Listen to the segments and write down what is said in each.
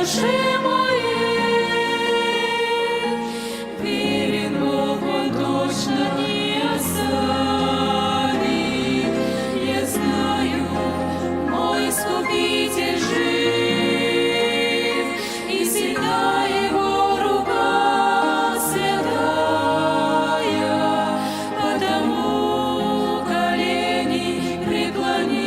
душе моей. Верен Бог, Он точно не оставит. Я знаю, мой Искупитель жив, и сильна Его рука святая, потому колени преклонив,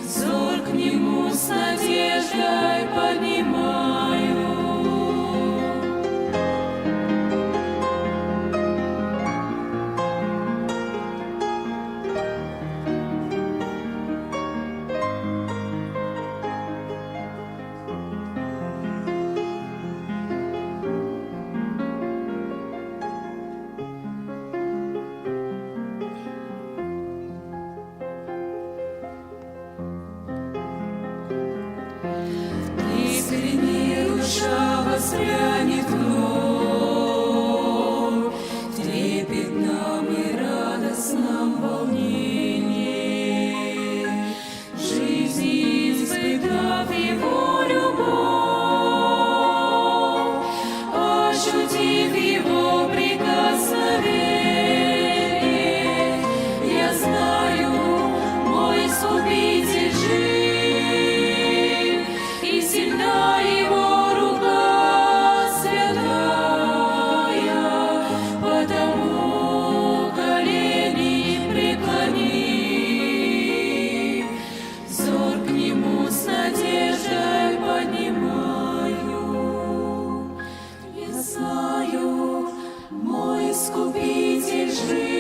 взор к Нему с надеждой поднимаю. Искренне душа воспрянет вновь в трепетном и радостном волнении, в жизни испытав Его любовь, ощутив Его прикосновение. Я знаю, мой Искупитель жив, и сильна Его рука святая, потому колени преклонив, взор к Нему с надеждой поднимаю. Я знаю, мой Искупитель жив.